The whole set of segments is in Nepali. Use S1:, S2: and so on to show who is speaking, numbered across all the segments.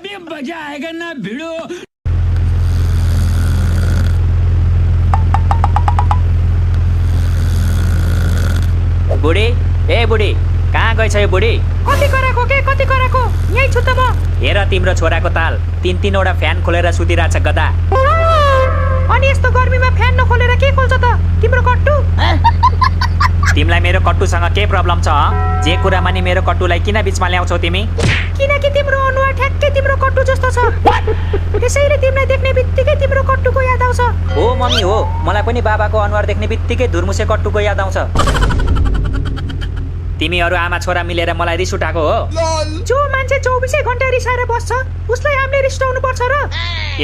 S1: अभी मजा आएगा ना भिड़ो।
S2: बुढी ए बुढी कहाँ गएछ यो बुढी?
S3: कति कराको के कति कराको यही छु त म।
S2: हेर तिम्रो छोराको ताल 3-3वटा फ्यान खोलेर सुतिरहेछ गदा।
S3: अनि यस्तो गर्मीमा फ्यान नखोलेर के खोल्छ त तिम्रो कट्टु?
S2: तिमीलाई मेरो कट्टुसँग के प्रब्लम छ? जे कुरामा नि मेरो कट्टुलाई किन बिचमा ल्याउँछौ तिमी?
S3: किनकि तिम्रो अनुहार ठ्याक्कै तिम्रो कट्टु जस्तो छ। त्यसैले तिमीलाई देख्ने बित्तिकै तिम्रो कट्टुको याद आउँछ।
S2: हो मम्मी हो, मलाई पनि बाबाको अनुहार देख्ने बित्तिकै धुर्मुसे कट्टुको याद आउँछ। तिमीहरू आमा छोरा मिलेर मलाई रिस उठाएको हो।
S3: जो मान्छे 24 घण्टा रिसाएर बस्छ उसलाई हामीले रिसाउनु पर्छ र?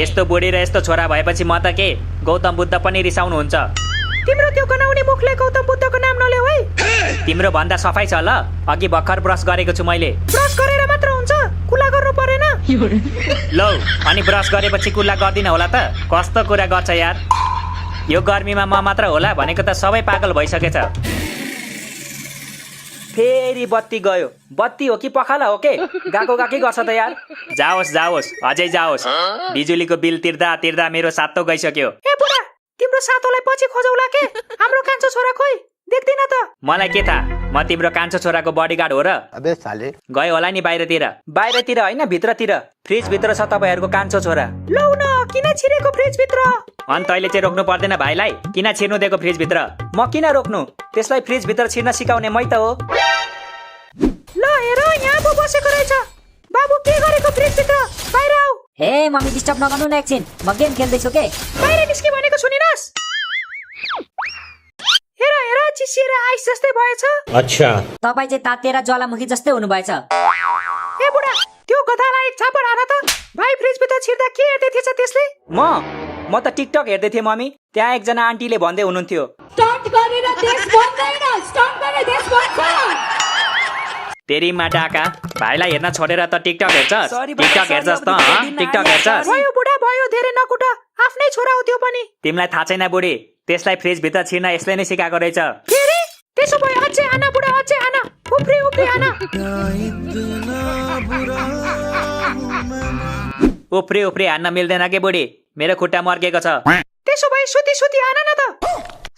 S2: यस्तो बुढी र यस्तो छोरा भएपछि म त के गौतम बुद्ध पनि रिसाउनुहुन्छ।
S3: तिम्रो त्यो गनाउने मुखले गौतम बुद्धको नाम नल्याऊ है।
S2: तिम्रो भन्दा सफाइ छ ल, अघि भर्खर ब्रस गरेको छु मैले।
S3: ब्रस गरेर मात्र हुन्छ, कुला गर्नु परेन?
S2: लौ अनि ब्रस गरेपछि कुल्ला गर्दिन होला त? कस्तो कुरा गर्छ यार, यो गर्मीमा म मात्र होला भनेको त सबै पागल भइसकेछ। फेरि बत्ती गयो, बत्ती हो कि पखाला हो के? गएको गएकै गर्छ त यार। जाओस् जाओस् अझै जाओस्, बिजुलीको बिल तिर्दा तिर्दा मेरो सातो गइसक्यो।
S3: ए बुढा, तिम्रो सातोलाई पछि खोजौला के? हाम्रो कान्छो छोरा खोइ देख्दिन त।
S2: मलाई के थाहा, म तिम्रो कान्छो छोराको बडीगार्ड हो र?
S4: अबे साले
S2: गयो होला नि बाहिरतिर। बाहिरतिर होइन भित्रतिर, फ्रिज भित्र छ तपाईँहरूको कान्छो छोरा।
S3: लौ न, किन छिरेको फ्रिज भित्र?
S2: अनि तैँले चाहिँ रोक्नु पर्दैन भाइलाई? किन छिर्नु दिएको फ्रिज भित्र? म किन रोक्नु? त्यसलाई फ्रिज भित्र छिर्न सिकाउने मै त हो।
S3: ल हेर, यहाँ पो बसेको रहेछ। बाबु के गरेको फ्रिज भित्र? बाहिर आऊ।
S5: हे मम्मी डिस्टर्ब नगर्नु न एकछिन, म गेम खेल्दैछु के।
S3: बाहिर निस्के भनेको सुनिनस्? हेर हेर, चिसिएर आइस जस्तै भएछ।
S4: अच्छा
S5: तपाईँ चाहिँ तातेर ज्वालामुखी जस्तै हुनुभएछ।
S3: ए बुढा, त्यो गधालाई एक झापड हान त। भाइ फ्रिज भित्र छिर्दा के हेर्दै थिएछ त्यसले?
S2: म त टिकटक हेर्दै थिएँ मम्मी। त्यहाँ एकजना आन्टीले भन्दै हुनुहुन्थ्यो,
S6: स्टन्ट गरेर देश बन्दैन, स्टन्ट गरेर देश बन्छ।
S2: तेरीमा डाका, भाइलाई हेर्न छोडेर त टिकटक हेर्छस्? टिकटक हेर्छस् त? टिकटक हेर्छस्?
S3: भयो बुढा भयो, धेरै नकुट। आफ्नै छोरा हो त्यो पनि।
S2: तिमीलाई थाहा छैन बुढी, त्यसलाई फ्रिज भित्र छिर्न यसले नै सिकाएको रहेछ।
S3: के रे? त्यसो भए अझै आना बुढा, अझै आना। उफ्री उफ्री आना।
S2: उफ्री उफ्री हान्न मिल्दैन के बुढी, मेरो खुट्टा मर्केको छ।
S3: त्यसो भए सुती सुती आना न त।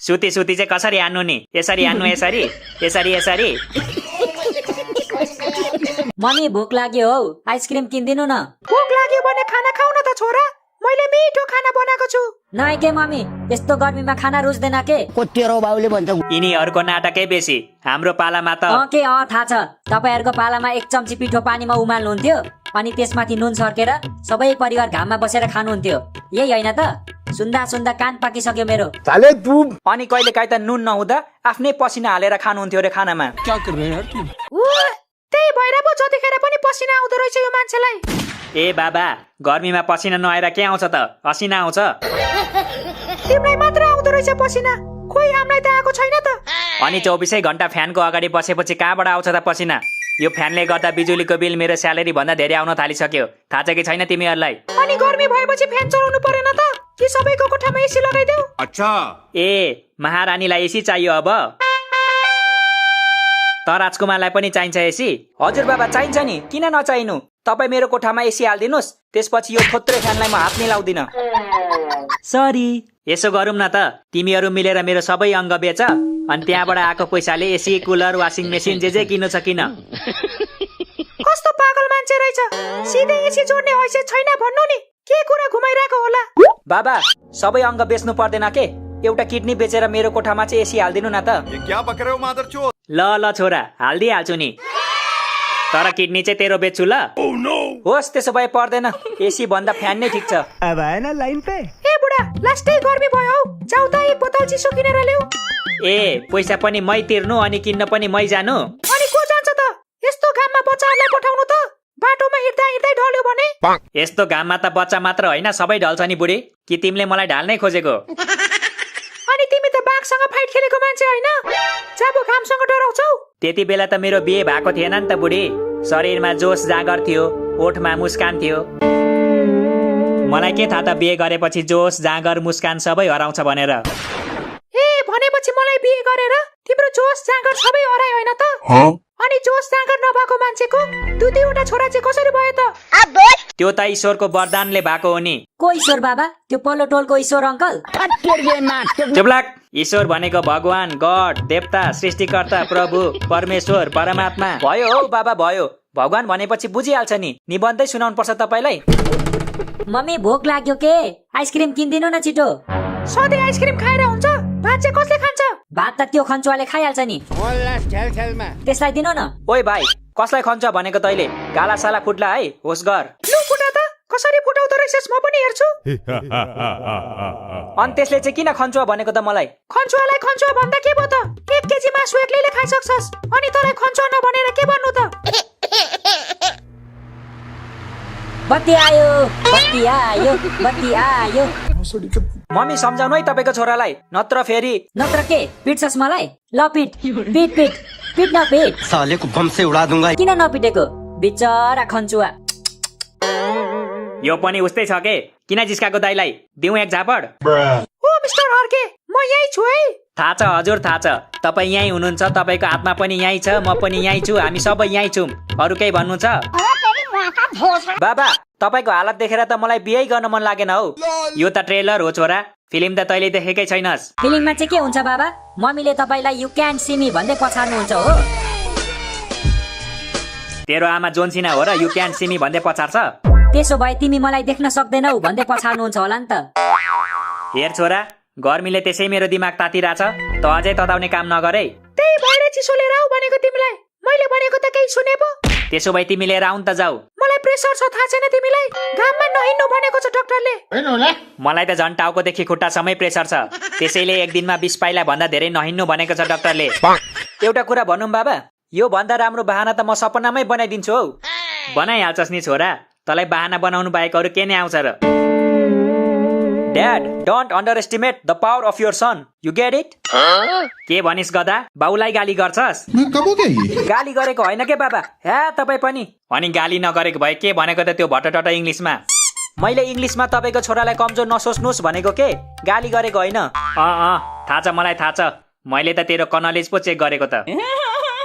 S2: सुती सुती चाहिँ कसरी हान्नु नि? यसरी हान्नु, यसरी यसरी यसरी।
S5: मम्मी भोक लाग्यो हौ, आइसक्रिम किनिदिनु न।
S3: भोक लाग्यो भने खाना खाऊ न त छोरा, मैले मिठो खाना बनाएको छु।
S5: नाइ के मम्मी, यस्तो गर्मीमा खाना रुच्दैन के।
S4: तेरो बाउले भन्छ
S2: यिनीहरूको नाटकै बेसी, हाम्रो पालामा त
S5: थाहा छ। तपाईँहरूको पालामा 1 चम्ची पिठो पानीमा उमाल्नुहुन्थ्यो, अनि त्यसमाथि नुन छर्केर सबै परिवार घाममा बसेर खानुहुन्थ्यो। यही होइन त? सुन्दा सुन्दा कान पाकिसक्यो मेरो।
S4: साले तू
S2: अनि कहिले काहीँ त नुन नहुँदा आफ्नै पसिना हालेर खानुहुन्थ्यो रे खानामा।
S3: त्यही भएर पो जतिखेर पनि पसिना आउँदो रहेछ यो मान्छेलाई।
S2: ए बाबा, गर्मीमा पसिना नआएर के आउँछ त? असिना आउँछ।
S3: तिमीलाई मात्र आउँदो रहेछ पसिना, खोइ हामीलाई त आएको छैन त।
S2: अनि 24 घण्टा फ्यानको अगाडि बसेपछि कहाँबाट आउँछ त पसिना? यो फ्यानले गर्दा बिजुलीको बिल मेरो स्यालेरी भन्दा धेरै आउन थालिसक्यो। थाहा छ कि छैन तिमीहरूलाई?
S3: अनि गर्मी भएपछि फ्यान चलाउनु परेन त? कि सबैको कोठामा एसी लगाइदेऊ?
S1: अच्छा
S2: ए महारानीलाई एसी चाहियो अब? त राजकुमारलाई पनि चाहिन्छ एसी? हजुर बाबा चाहिन्छ नि, किन नचाहिनु? तपाईँ मेरो कोठामा एसी हालिदिनुहोस्, त्यसपछि यो थोत्रे फ्यानलाई म हात मिलाउँदिन। सरी। यसो गरौँ न त, तिमीहरू मिलेर मेरो सबै अङ्ग बेच, अनि त्यहाँबाट आएको पैसाले एसी, कुलर, वासिङ मेसिन जे किन्नु छ किन।
S3: कस्तो पागल मान्छे रहेछ, सिधै एसी जोड्ने हैसियत छैन भन्नु नि। के कुरा घुमाइरहेको होला?
S2: बाबा सबै अङ्ग बेच्नु पर्दैन के? एउटा किडनी बेचेर मेरो कोठामा चाहिँ एसी हालिदिनु न त।
S1: क्या बक रहे हो मादरचोद?
S2: ल छोरा, हालिदिइहाल्छु नि, तर किडनी चाहिँ तेरो बेच्छु ल। होस् त्यसो भए पर्दैन, एसी भन्दा फ्यान नै ठिक छ।
S4: अब आएन लाइन पे।
S3: ए बुढा, लास्टै गर्मी भयो हौ, जाऊ त एक बोतल चिसो किनेर ल्याऊ।
S2: ए पैसा पनि मै तिर्नु अनि किन्न पनि मै जानु?
S3: अनि को जान्छ त? यस्तो घाममा बच्चाहरूलाई पठाउनु त? बाटोमा हिँड्दा हिँड्दै ढल्यो भने?
S2: यस्तो घाममा त बच्चा मात्र होइन सबै ढल्छ नि बुढी। कि तिमीले मलाई ढाल्नै खोजेको?
S3: अनि तिमी त बाघसँग फाइट खेलेको मान्छे होइन, जाबो घामसँग डराउँछौ?
S2: त्यति बेला त मेरो बिहे भएको थिएन नि त बुढी। शरीरमा जोस जागर थियो, ओठमा मुस्कान थियो। मलाई के थाहा त बिहे गरेपछि जोस जागर मुस्कान सबै हराउँछ भनेर।
S3: ए भनेपछि मलाई बिहे गरेर तिम्रो जोस जागर सबै हरायो होइन त? अनि जोस जागर नभएको मान्छेको दुईवटा छोरा चाहिँ कसरी भयो त?
S2: त्यो त ईश्वरको वरदानले भएको हो नि।
S5: को ईश्वर बाबा? त्यो पल्लो टोलको ईश्वर अङ्कल?
S2: चुप्लाक। ईश्वर भनेको भगवान, गड, देवता, सृष्टिकर्ता, प्रभु, परमेश्वर, परमात्मा भयो हौ बाबा भयो। भगवान भनेपछि बुझिहाल्छ नि। निबन्धै सुनाउनु पर्छ तपाईँलाई?
S5: मम्मी भोक लाग्यो के? आइसक्रिम किनिदिनु न छिटो।
S3: सधैँ आइसक्रिम खाएर हुन्छ? भात चाहिँ कसले खान्छ?
S5: भात त त्यो खन्चुवाले खाइहाल्छ नि। त्यसलाई दिनु न।
S2: ओइ भाइ, कसलाई खन्छ भनेको तैले? गाला साला फुट्ला है, होस गर।
S3: लु फुटा त, कसरी फुटाउँदो रहेछस् म पनि हेर्छु।
S2: अनि त्यसले चाहिँ किन खन्छुवा भनेको त मलाई?
S3: खन्चुवालाई खन्चुवा भन्दा के भयो त? 1 केजी मासु एक्लैले खाइसक्छस् अनि तँलाई खन्चुवा नभनेर के भन्नु त?
S5: बत्ती आयो, बत्ती आयो, बत्ती आयो।
S2: मम्मी सम्झाउनु है तपाईँको छोरालाई, नत्र फेरि।
S5: नत्र के पिट्छस् मलाई? ल पिट पिट पिट पिट न पिट।
S4: साले को बम से उड़ा दूंगा।
S5: किन नपिटेको बिचरा खन्चुवा?
S2: यो पनि उस्तै छ के? किन जिस्काको दाइलाई दिउँ एक झापड?
S3: ओ मिस्टर हर्के, म यही छु है।
S2: थाहा छ हजुर, थाहा छ। तपाईँ यहीँ हुनुहुन्छ, तपाईँको आत्मा पनि यहीँ छ, म पनि यहीँ छु, हामी सबै यहीँ छौँ। अरू केही भन्नु छ? बाबा, तपाईँको हालत देखेर त मलाई बिहे गर्न मन लागेन हौ। यो त ट्रेलर हो छोरा, फिल्म त तैँले देखेकै छैनस्।
S5: फिल्ममा चाहिँ के हुन्छ बाबा? मम्मीले तपाईँलाई यु क्यान सी मी भन्दै पछार्नुहुन्छ हो।
S2: तेरो आमा जोन्सिना हो र यु क्यान सी मी भन्दै पछार्छ?
S5: त्यसो भए तिमी मलाई देख्न सक्दैनौ भन्दै पछार्नुहुन्छ होला नि त।
S2: हेर छोरा, गर्मीले त्यसै मेरो दिमाग तातिरहेछ, त अझै तताउने काम नगरे।
S3: त्यही भएर चिसो लिएर आऊ भनेको तिमीलाई। मैले भनेको त केही सुने पो?
S2: त्यसो भए तिमी लिएर आउन त जाऊ।
S3: मलाई प्रेसर छ थाहा छैन तिमीलाई? घाममा नहिँड्नु भनेको छ डाक्टरले।
S2: मलाई त झन् टाउकोदेखि खुट्टासम्मै प्रेसर छ, त्यसैले एक दिनमा 20 पाइला भन्दा धेरै नहिँड्नु भनेको छ डाक्टरले। एउटा कुरा भनौँ बाबा, यो भन्दा राम्रो बहाना त म सपनामै बनाइदिन्छु हौ। बनाइहाल्छस् नि छोरा, तँलाई बहाना बनाउनु बाहेक अरू के नै आउँछ र? Dad, don't underestimate the power of your son, you get it? के भनिस् गदा? बाउलाई गाली गर्छस्? गाली गरेको होइन के बाबा, हे तपाईँ पनि। अनि गाली नगरेको भए के भनेको त त्यो भटटट इङ्ग्लिसमा? मैले इङ्ग्लिसमा तपाईँको छोरालाई कमजोर नसोच्नुहोस् भनेको के, गाली गरेको होइन। थाहा छ मलाई, थाहा छ। मैले त तेरो कनलेज पो चेक गरेको त।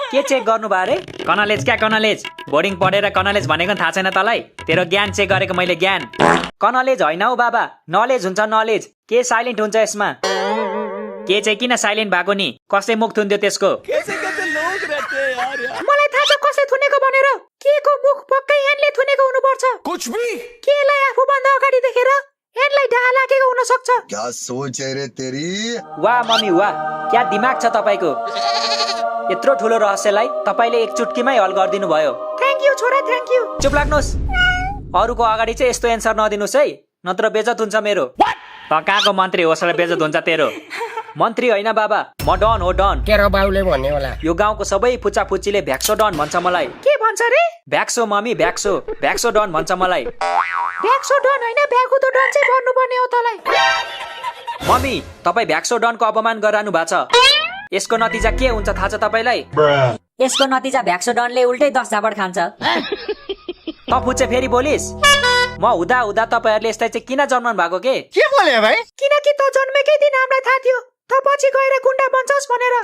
S2: के चेक गर्नु भयो अरे? कनलेज क्या कनलेज? बोर्डिङ पढेर कनलेज भनेको थाहा छैन तँलाई? तेरो ज्ञान चेक गरेको मैले, ज्ञान। कनलेज होइन हौ बाबा, नलेज हुन्छ नलेज। के साइलेन्ट हुन्छ यसमा? के चाहिँ किन साइलेन्ट भएको नि? कसले मुख थुन्थ्यो त्यसको?
S3: मलाई थाहा छ कसले थुनेको भनेर। के को मुख पक्कै एनले थुनेको हुनुपर्छ।
S1: कुछ भी
S3: केलाई आफूभन्दा अगाडि देखेर एनलाई ढाहा लागेको हुन सक्छ।
S7: क्या सोच है रे तेरी?
S2: वाह मम्मी वाह, क्या दिमाग छ तपाईँको। यत्रो ठुलो रहस्यलाई तपाईँले एक चुटकीमै हल गरिदिनु भयो।
S3: थ्याङ्क यू छोरा, थ्याङ्क यू।
S2: चुप लाग्नुहोस्, अरूको अगाडि चाहिँ यस्तो एन्सर नदिनुहोस् है, नत्र बेजत हुन्छ मेरो। त कहाँको मन्त्री होस् र बेजत हुन्छ तेरो? मन्त्री होइन बाबा, म डन हो, डन।
S4: तेरो बाउले भन्ने होला।
S2: यो गाउँको सबै फुच्चा फुच्चीले भ्याक्सो डन भन्छ मलाई।
S3: के भन्छ रे?
S2: भ्याक्सो मम्मी, भ्याक्सो, भ्याक्सो डन भन्छ मलाई।
S3: भ्याक्सो डन होइन, भ्यागुतो डन चाहिँ भन्नुपर्ने हो तँलाई।
S2: मम्मी, तपाईँ भ्याक्सो डनको अपमान गराउनु भएको छ। यसको नतिजा के हुन्छ थाहा छ तपाईँलाई?
S5: यसको नतिजा भ्याक्सो डनले उल्टै 10 झापड खान्छ।
S2: त फुच्चे फेरि बोलिस्? म हुँदा हुँदा तपाईँहरूले यसलाई चाहिँ किन जन्मनु भएको के?
S4: के बोले भाइ?
S3: किनकि त जन्मेकै दिन हामीलाई थाहा थियो त पछि गएर गुन्डा बन्छस् भनेर।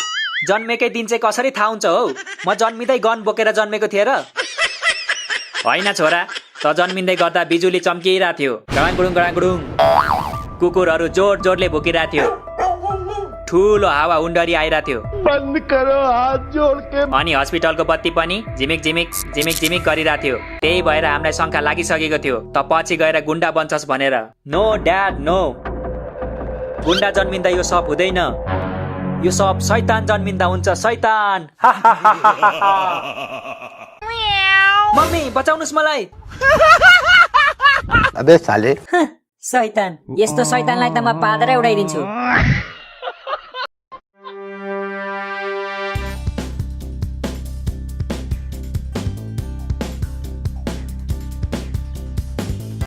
S2: जन्मेकै दिन चाहिँ कसरी थाहा हुन्छ हौ? म जन्मिँदै गन बोकेर जन्मेको थिएँ र? होइन छोरा, त जन्मिँदै गर्दा बिजुली चम्किरहेको थियो, गडाङगुडुङ गडाङगुडुङ। कुकुरहरू जोड जोडले भुकिरहेको थियो, ठुलो हावा उन्डरी आइरहेको थियो।
S7: बंद करो हाथ जोड़ के।
S2: अनि हस्पिटलको बत्ती पनि झिमिक झिमिक झिमिक झिमिक गरिरहेको थियो। त्यही भएर हामीलाई शङ्का लागिसकेको थियो त पछि गएर गुन्डा बन्छस् भनेर। नो ड्याड नो, गुन्डा जन्मिँदा यो सब हुँदैन, यो सब शैतान जन्मिँदा हुन्छ, शैतान। मम्मी बचाउनुस् मलाई।
S4: अबे साले।
S5: शैतान, यस्तो शैतानलाई त म पादेरै उडाइदिन्छु।